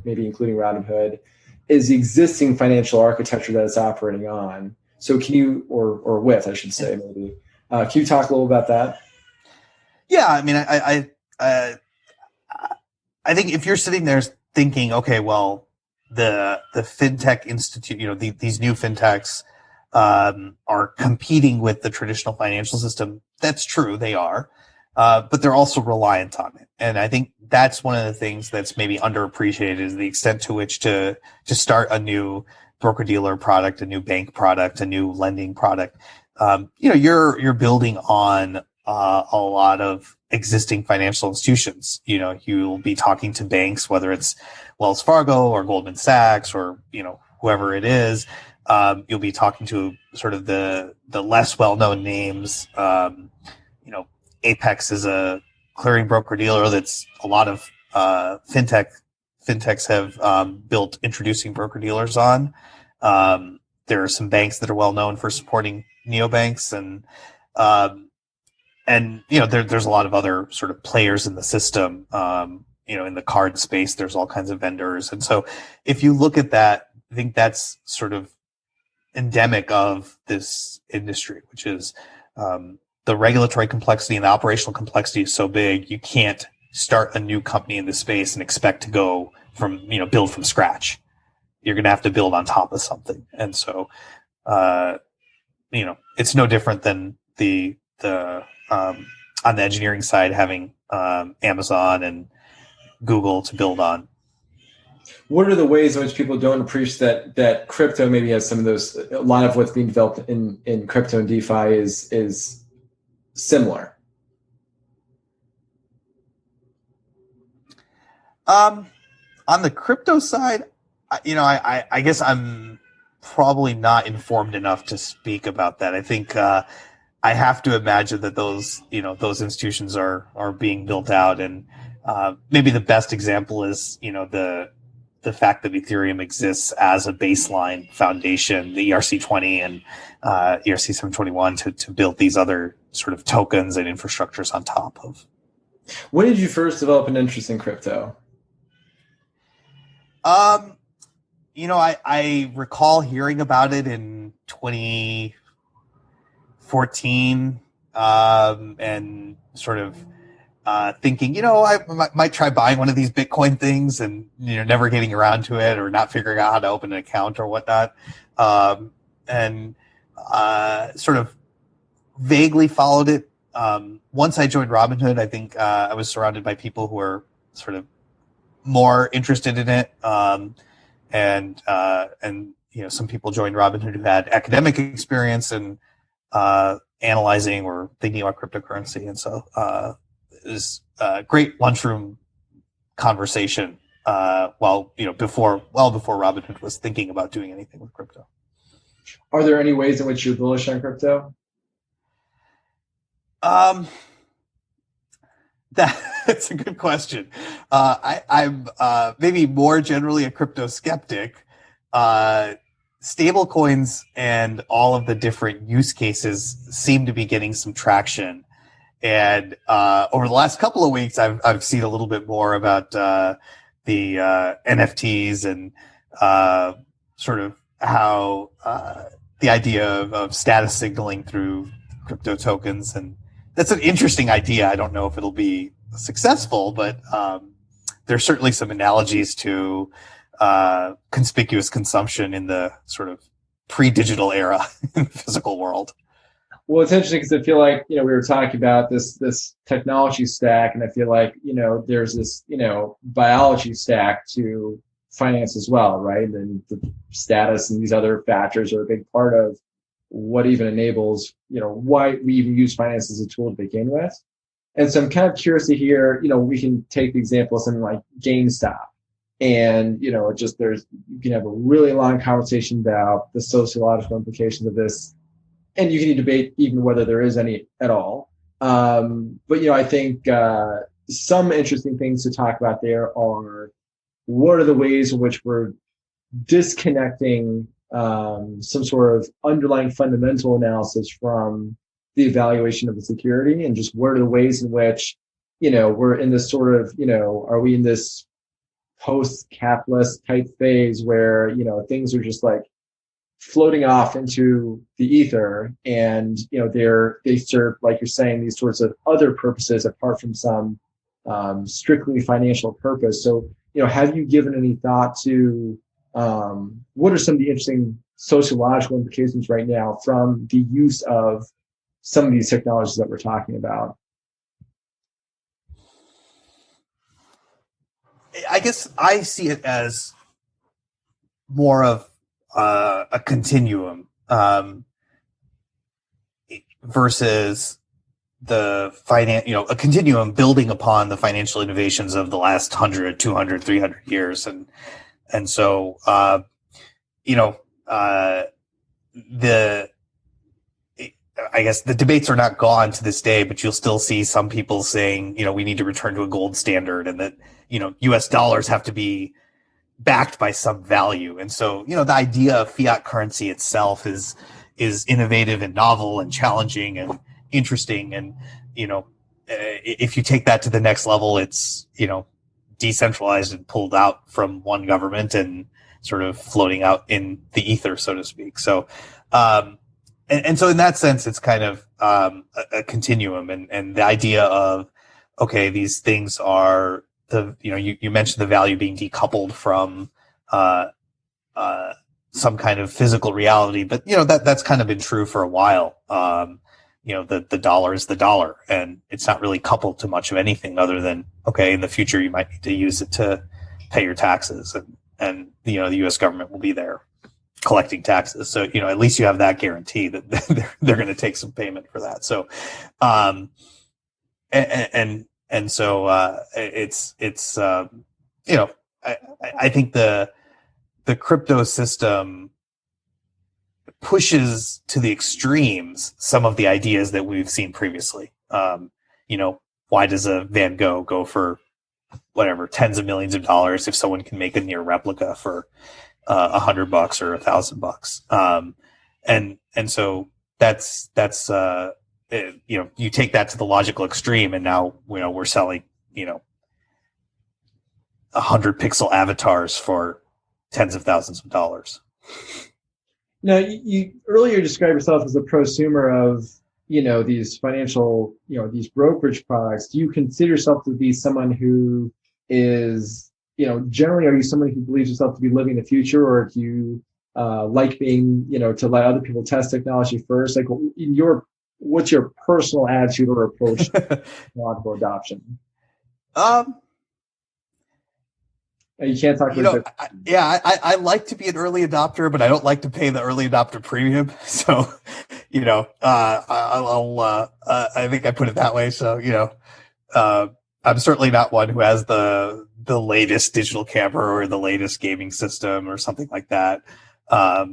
maybe including Robinhood, is the existing financial architecture that it's operating on. So can you, or with, I should say, maybe. Can you talk a little about that? Yeah, I mean, I think if you're sitting there thinking, okay, well, the fintech institute, these new fintechs are competing with the traditional financial system. That's true, they are, but they're also reliant on it. And I think that's one of the things that's maybe underappreciated is the extent to which to start a new broker-dealer product, a new bank product, a new lending product. You're building on a lot of existing financial institutions. You'll be talking to banks, whether it's Wells Fargo or Goldman Sachs or, whoever it is. You'll be talking to sort of the less well-known names. Apex is a clearing broker dealer that's a lot of fintechs have built introducing broker dealers on. There are some banks that are well known for supporting neobanks, and there's a lot of other sort of players in the system. In the card space, there's all kinds of vendors, and so if you look at that, I think that's sort of endemic of this industry, which is the regulatory complexity and the operational complexity is so big, you can't start a new company in this space and expect to go from, build from scratch. You're going to have to build on top of something. And so, it's no different than the on the engineering side, having Amazon and Google to build on. What are the ways in which people don't appreciate that crypto maybe has some of those, a lot of what's being developed in crypto and DeFi is similar? On the crypto side, I guess I'm probably not informed enough to speak about that. I think I have to imagine that those institutions are being built out, and maybe the best example is the fact that Ethereum exists as a baseline foundation, the ERC20 and ERC721 to build these other sort of tokens and infrastructures on top of. When did you first develop an interest in crypto? I recall hearing about it in 2014, and sort of thinking, I might try buying one of these Bitcoin things, and never getting around to it, or not figuring out how to open an account or whatnot, and sort of vaguely followed it. Once I joined Robinhood, I think I was surrounded by people who were sort of more interested in it, and some people joined Robinhood who had academic experience in analyzing or thinking about cryptocurrency, and so it was a great lunchroom conversation before Robinhood was thinking about doing anything with crypto. Are there any ways in which you're bullish on crypto? That's a good question. I'm maybe more generally a crypto skeptic. Stablecoins and all of the different use cases seem to be getting some traction. And over the last couple of weeks, I've seen a little bit more about the NFTs and sort of how the idea of status signaling through crypto tokens. And that's an interesting idea. I don't know if it'll be successful, but there's certainly some analogies to conspicuous consumption in the sort of pre-digital era in the physical world. Well, it's interesting because I feel like, we were talking about this technology stack, and I feel like, there's this, biology stack to finance as well, right? And the status and these other factors are a big part of what even enables, why we even use finance as a tool to begin with. And so I'm kind of curious to hear, we can take the example of something like GameStop. And, you can have a really long conversation about the sociological implications of this. And you can debate even whether there is any at all. But, I think some interesting things to talk about there are, what are the ways in which we're disconnecting some sort of underlying fundamental analysis from the evaluation of the security, and just what are the ways in which, we're in this sort of, are we in this post-capitalist type phase where, things are just like floating off into the ether, and, they serve, like you're saying, these sorts of other purposes apart from some strictly financial purpose. So, have you given any thought to what are some of the interesting sociological implications right now from the use of some of these technologies that we're talking about? I guess I see it as more of a continuum versus the a continuum building upon the financial innovations of the last 100, 200, 300 years. And so, I guess the debates are not gone to this day, but you'll still see some people saying, we need to return to a gold standard, and that US dollars have to be backed by some value. And so, the idea of fiat currency itself is innovative and novel and challenging and interesting. And, if you take that to the next level, it's, decentralized and pulled out from one government and sort of floating out in the ether, so to speak. So, and so in that sense, it's kind of a continuum, and the idea of, okay, these things are you mentioned the value being decoupled from some kind of physical reality, but that's kind of been true for a while. The dollar is the dollar, and it's not really coupled to much of anything other than, okay, in the future you might need to use it to pay your taxes, and the U.S. government will be there collecting taxes. So, at least you have that guarantee that they're going to take some payment for that. So, and so I think the crypto system pushes to the extremes some of the ideas that we've seen previously. Why does a Van Gogh go for whatever tens of millions of dollars if someone can make a near replica for $100 or $1,000? And so that's you take that to the logical extreme, and now we're selling 100 pixel avatars for tens of thousands of dollars. Now, you earlier described yourself as a prosumer of these financial these brokerage products. Do you consider yourself to be someone who is generally, are you someone who believes yourself to be living the future, or do you like being to let other people test technology first? Like, what's your personal attitude or approach to technological adoption? You can't talk about I like to be an early adopter, but I don't like to pay the early adopter premium. So, I think I put it that way. So, I'm certainly not one who has the latest digital camera or the latest gaming system or something like that. But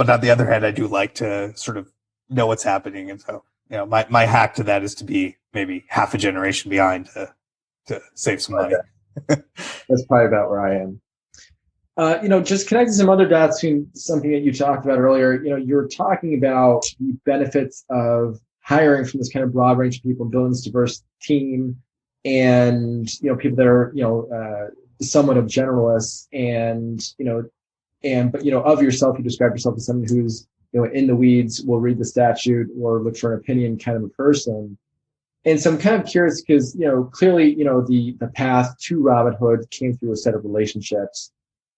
on the other hand, I do like to sort of know what's happening. And so, my hack to that is to be maybe half a generation behind to save some money. Okay. That's probably about where I am. Just connecting some other dots to something that you talked about earlier. You're talking about the benefits of hiring from this kind of broad range of people, building this diverse team, and people that are somewhat of generalists, but of yourself, you describe yourself as someone who's in the weeds, will read the statute or look for an opinion kind of a person. And so I'm kind of curious because, clearly, the path to Robinhood came through a set of relationships,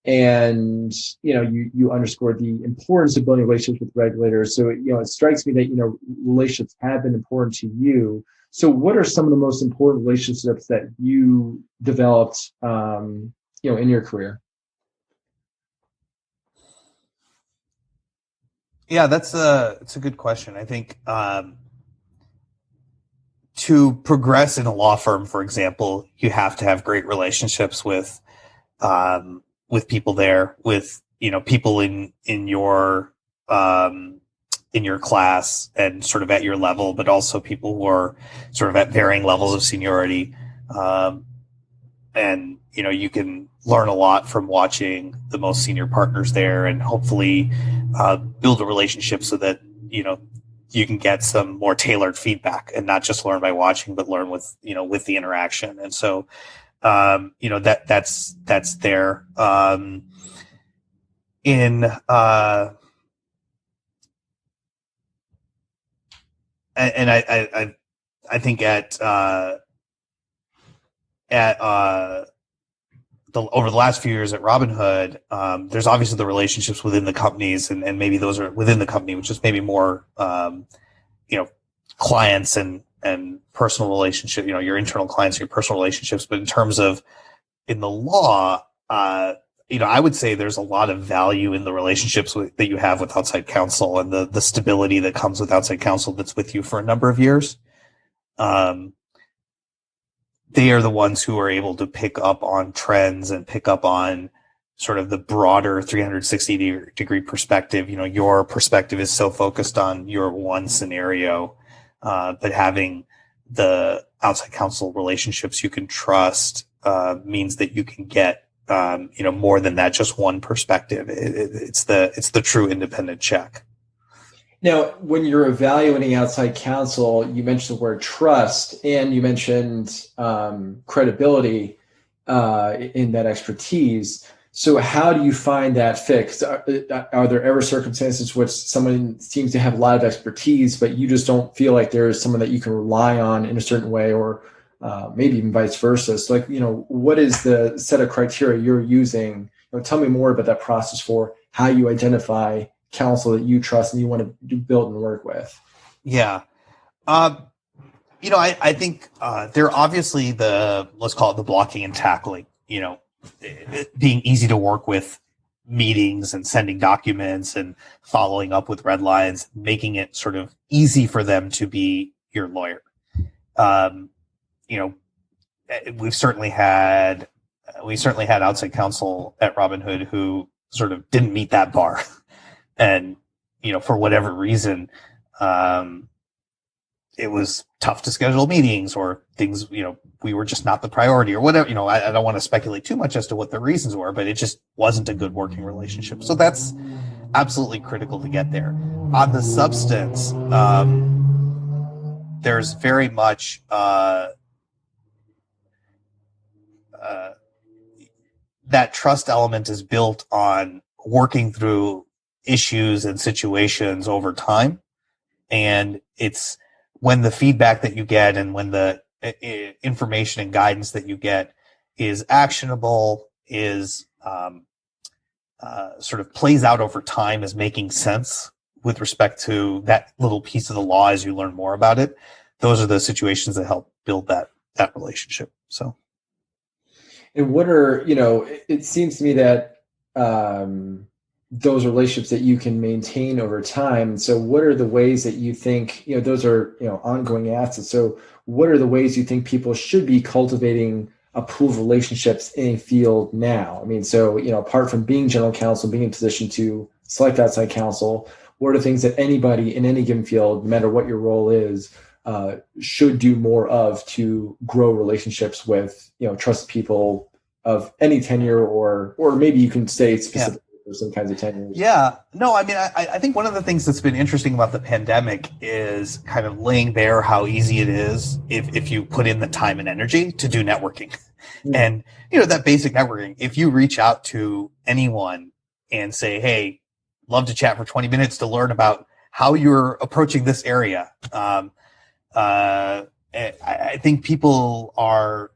and, you underscored the importance of building relationships with regulators. So, it strikes me that, relationships have been important to you. So what are some of the most important relationships that you developed, in your career? Yeah, it's a good question. I think, to progress in a law firm, for example, you have to have great relationships with people there, with people in your class and sort of at your level, but also people who are sort of at varying levels of seniority. And you can learn a lot from watching the most senior partners there, and hopefully build a relationship so that you can get some more tailored feedback and not just learn by watching, but learn with the interaction. And so, that's there. I think over the last few years at Robinhood, there's obviously the relationships within the companies, and maybe those are within the company, which is maybe more, clients and personal relationship, your internal clients, your personal relationships. But in terms of in the law, I would say there's a lot of value in the relationships that you have with outside counsel, and the stability that comes with outside counsel that's with you for a number of years. They are the ones who are able to pick up on trends and pick up on sort of the broader 360-degree perspective. Your perspective is so focused on your one scenario, but having the outside counsel relationships you can trust means that you can get more than that, just one perspective. It's the true independent check. Now, when you're evaluating outside counsel, you mentioned the word trust and you mentioned credibility in that expertise. So how do you find that fit? Are there ever circumstances which someone seems to have a lot of expertise, but you just don't feel like there's someone that you can rely on in a certain way, or maybe even vice versa? So what is the set of criteria you're using? Tell me more about that process for how you identify counsel that you trust and you want to build and work with. Yeah. I think they're obviously let's call it the blocking and tackling, being easy to work with, meetings and sending documents and following up with red lines, making it sort of easy for them to be your lawyer. We've certainly had outside counsel at Robinhood who sort of didn't meet that bar. And, for whatever reason, it was tough to schedule meetings or things, we were just not the priority or whatever. I don't want to speculate too much as to what the reasons were, but it just wasn't a good working relationship. So that's absolutely critical to get there. On the substance, there's very much that trust element is built on working through issues and situations over time. And it's when the feedback that you get and when the information and guidance that you get is actionable, is sort of plays out over time as making sense with respect to that little piece of the law as you learn more about it. Those are the situations that help build that relationship. So. And what are, it seems to me that those relationships that you can maintain over time. So what are the ways that you think, those are, ongoing assets. So what are the ways you think people should be cultivating a pool of relationships in a field now? I mean, so, apart from being general counsel, being in position to select outside counsel, what are the things that anybody in any given field, no matter what your role is, should do more of to grow relationships with, trusted people of any tenure, or maybe you can say specific for some kinds of tenures. Yeah, no, I mean, I think one of the things that's been interesting about the pandemic is kind of laying bare how easy it is if you put in the time and energy to do networking. Mm-hmm. And, that basic networking, if you reach out to anyone and say, hey, love to chat for 20 minutes to learn about how you're approaching this area. I think people are,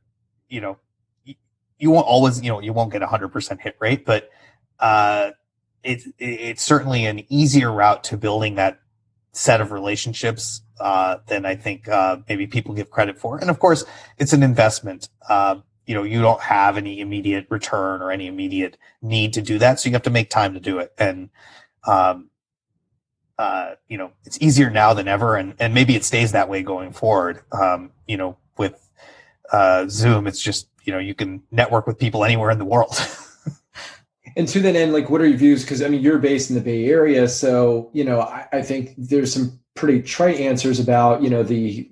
you won't always, you won't get 100% hit rate, but it's certainly an easier route to building that set of relationships than I think maybe people give credit for. And of course, it's an investment. You don't have any immediate return or any immediate need to do that, so you have to make time to do it. And it's easier now than ever, and maybe it stays that way going forward. With Zoom, it's just, you can network with people anywhere in the world. And to that end, what are your views? Because you're based in the Bay Area, so I think there's some pretty trite answers about the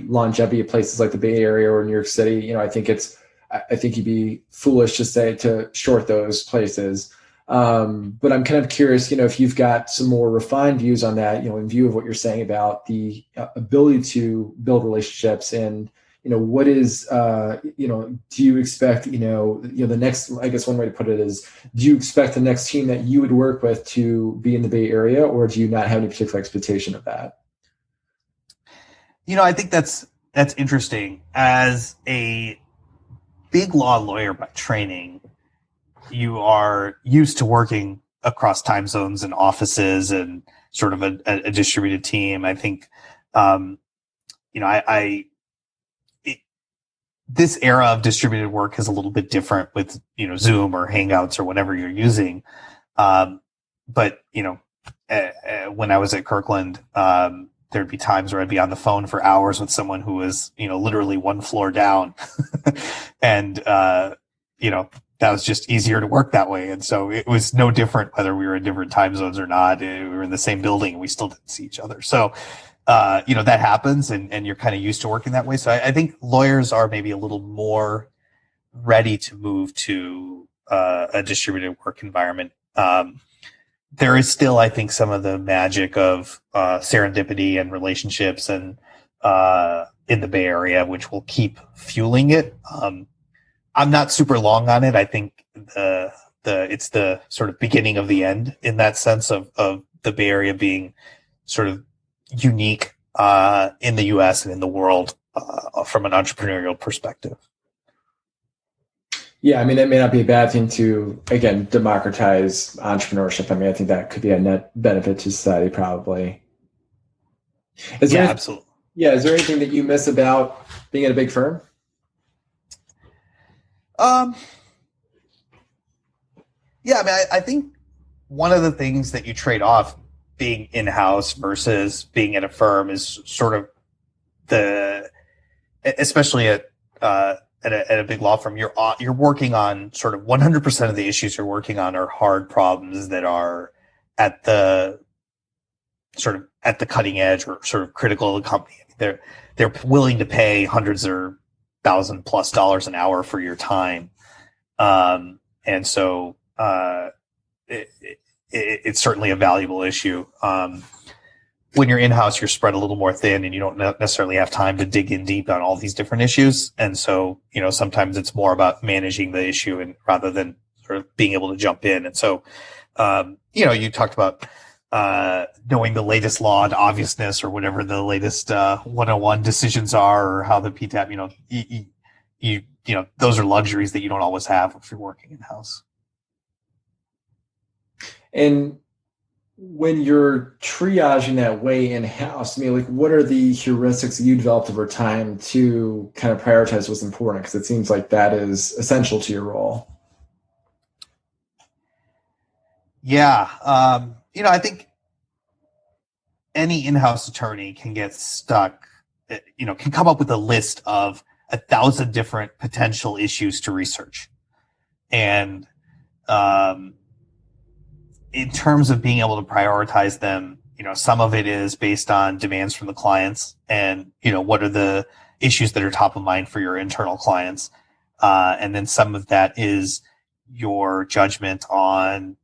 longevity of places like the Bay Area or New York City. I think you'd be foolish to short those places. But I'm kind of curious, if you've got some more refined views on that, in view of what you're saying about the ability to build relationships, and what is, do you expect, the next, I guess one way to put it is, do you expect the next team that you would work with to be in the Bay Area, or do you not have any particular expectation of that? I think that's interesting. As a big law lawyer by training, you are used to working across time zones and offices and sort of a distributed team. I think, this era of distributed work is a little bit different with, Zoom or Hangouts or whatever you're using. But, when I was at Kirkland, there'd be times where I'd be on the phone for hours with someone who was, literally one floor down. And, that was just easier to work that way. And so it was no different whether we were in different time zones or not. We were in the same building and we still didn't see each other. So, that happens, and you're kind of used to working that way. So I think lawyers are maybe a little more ready to move to a distributed work environment. There is still, I think, some of the magic of serendipity and relationships and in the Bay Area, which will keep fueling it. I'm not super long on it. I think it's the sort of beginning of the end in that sense of the Bay Area being sort of unique in the U.S. and in the world from an entrepreneurial perspective. Yeah, I mean, it may not be a bad thing to, again, democratize entrepreneurship. I mean, I think that could be a net benefit to society, probably. Absolutely. Yeah, is there anything that you miss about being at a big firm? Yeah, I mean, I think one of the things that you trade off being in-house versus being at a firm is sort of especially at a big law firm, you're working on sort of 100% of the issues you're working on are hard problems that are at the cutting edge or sort of critical of the company. They're willing to pay hundreds or $1,000+ an hour for your time, and so it's certainly a valuable issue. When you're in-house, you're spread a little more thin and you don't necessarily have time to dig in deep on all these different issues. And so, sometimes it's more about managing the issue and rather than sort of being able to jump in. And so, you talked about knowing the latest law and obviousness or whatever the latest 101 decisions are or how the PTAB, those are luxuries that you don't always have if you're working in-house. And when you're triaging that way in-house, I mean, like, what are the heuristics that you developed over time to kind of prioritize what's important? Because it seems like that is essential to your role. Yeah. I think any in-house attorney can get stuck, can come up with a list of 1,000 different potential issues to research. And, in terms of being able to prioritize them, some of it is based on demands from the clients and, what are the issues that are top of mind for your internal clients. And then some of that is your judgment on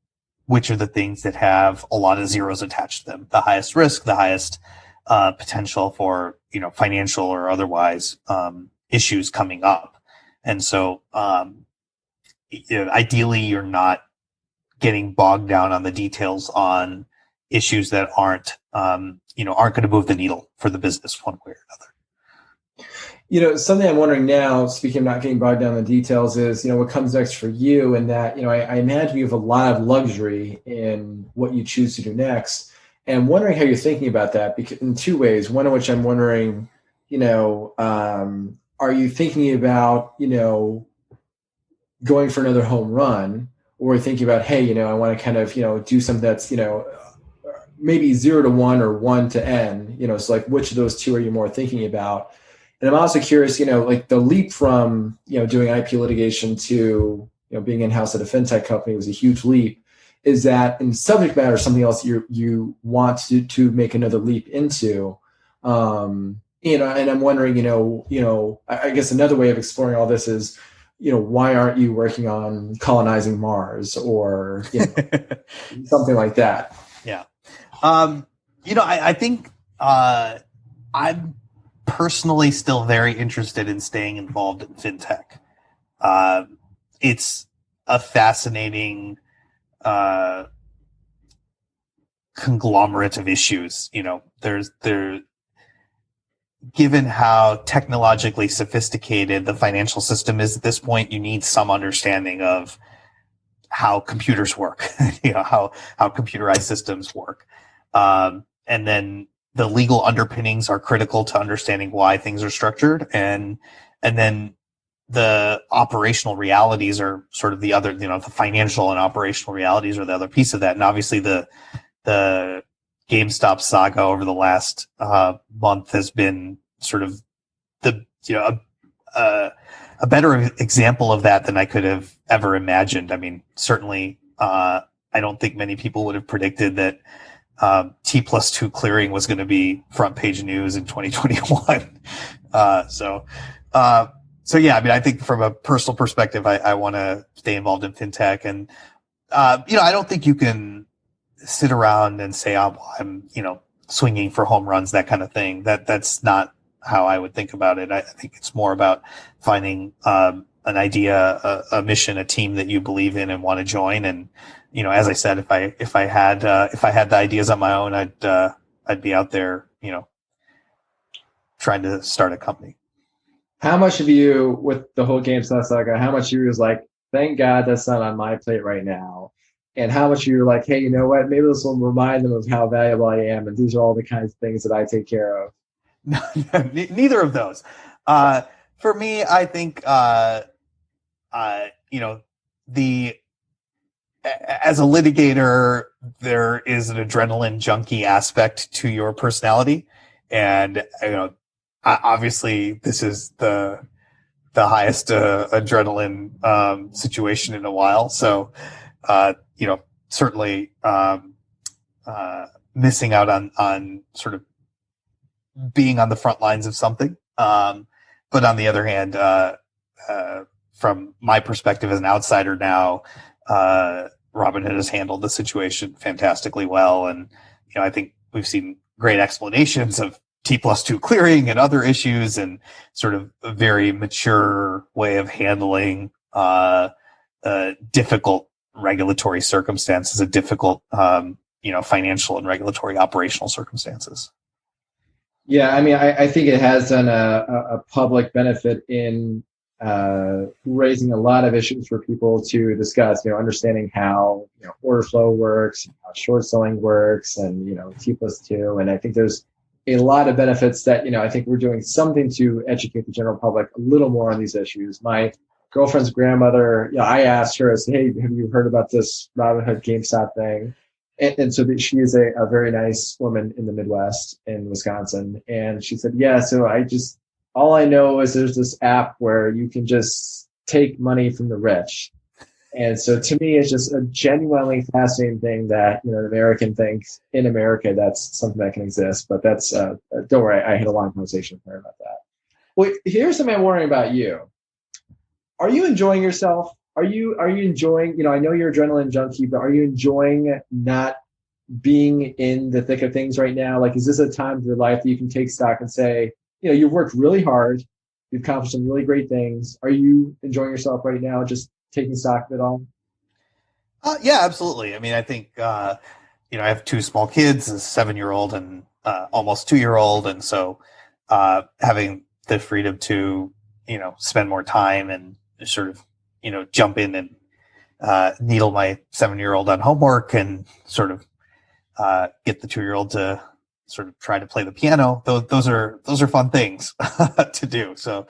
which are the things that have a lot of zeros attached to them, the highest risk, the highest potential for, financial or otherwise issues coming up. And so ideally, you're not getting bogged down on the details on issues that aren't going to move the needle for the business one way or another. Something I'm wondering now, speaking of not getting bogged down in the details, is, what comes next for you, and that, I imagine you have a lot of luxury in what you choose to do next. And I'm wondering how you're thinking about that in two ways. One of which I'm wondering, are you thinking about, going for another home run? Or thinking about, hey, I want to kind of, do something that's, maybe 0 to 1 or 1 to N, so like which of those two are you more thinking about? And I'm also curious, like the leap from, doing IP litigation to, being in-house at a fintech company was a huge leap. Is that in subject matter something else you want to make another leap into? And I'm wondering, I guess another way of exploring all this is, why aren't you working on colonizing Mars or something like that? Yeah. I think I'm personally still very interested in staying involved in fintech. It's a fascinating conglomerate of issues. Given how technologically sophisticated the financial system is at this point, you need some understanding of how computers work, how computerized systems work. And then the legal underpinnings are critical to understanding why things are structured. And then the operational realities are sort of the other, the financial and operational realities are the other piece of that. And obviously the Gamestop saga over the last month has been sort of a better example of that than I could have ever imagined. I mean, certainly, I don't think many people would have predicted that T+2 clearing was going to be front page news in 2021. So yeah, I mean, I think from a personal perspective, I want to stay involved in fintech, and I don't think you can sit around and say, oh, well, I'm swinging for home runs, that kind of thing. That's not how I would think about it. I think it's more about finding an idea, a mission, a team that you believe in and want to join. And as I said, if I had the ideas on my own, I'd be out there, trying to start a company. How much of you, with the whole Gamestop saga, how much of you was like, thank God that's not on my plate right now? And how much of you were like, hey, you know what? Maybe this will remind them of how valuable I am. And these are all the kinds of things that I take care of. Neither of those. For me, I think, as a litigator, there is an adrenaline junkie aspect to your personality. And, obviously this is the highest adrenaline situation in a while. So, certainly missing out on sort of being on the front lines of something. But on the other hand, from my perspective as an outsider now, Robinhood has handled the situation fantastically well. And, I think we've seen great explanations of T+2 clearing and other issues, and sort of a very mature way of handling difficult regulatory circumstances, a difficult, financial and regulatory operational circumstances. Yeah, I mean, I think it has done a public benefit in raising a lot of issues for people to discuss, understanding how order flow works, how short selling works, and T+2. And I think there's a lot of benefits that I think we're doing something to educate the general public a little more on these issues. My girlfriend's grandmother, I asked her, I said, hey, have you heard about this Robinhood GameStop thing? And so she is a very nice woman in the Midwest in Wisconsin. And she said, yeah, so all I know is there's this app where you can just take money from the rich. And so to me, it's just a genuinely fascinating thing that, an American thinks in America that's something that can exist. But that's, don't worry, I had a long conversation with her about that. Well, here's something I'm worrying about you. Are you enjoying yourself? Are you enjoying, I know you're adrenaline junkie, but are you enjoying not being in the thick of things right now? Like, is this a time of your life that you can take stock and say, you've worked really hard, you've accomplished some really great things. Are you enjoying yourself right now, just taking stock of it all? Yeah, absolutely. I mean, I think, I have two small kids, a 7-year-old and almost 2-year-old. And so having the freedom to, spend more time and sort of, jump in and needle my 7-year-old on homework and sort of get the 2-year-old to sort of try to play the piano. Those are fun things to do. So,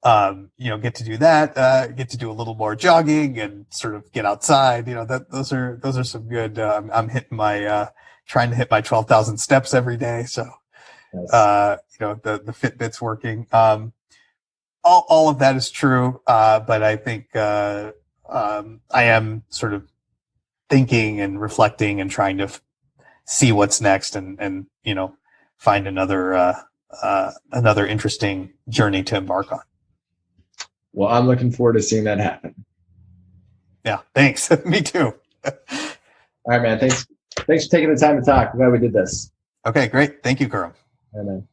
get to do that, get to do a little more jogging and sort of get outside. Those are some good, I'm hitting trying to hit my 12,000 steps every day. So, Nice. The Fitbit's working. All of that is true. But I think, I am sort of thinking and reflecting and trying to see what's next and find another interesting journey to embark on. Well, I'm looking forward to seeing that happen. Yeah, thanks. Me too. All right, man. Thanks for taking the time to talk. I'm glad we did this. Okay, great. Thank you, Karam. All right, man.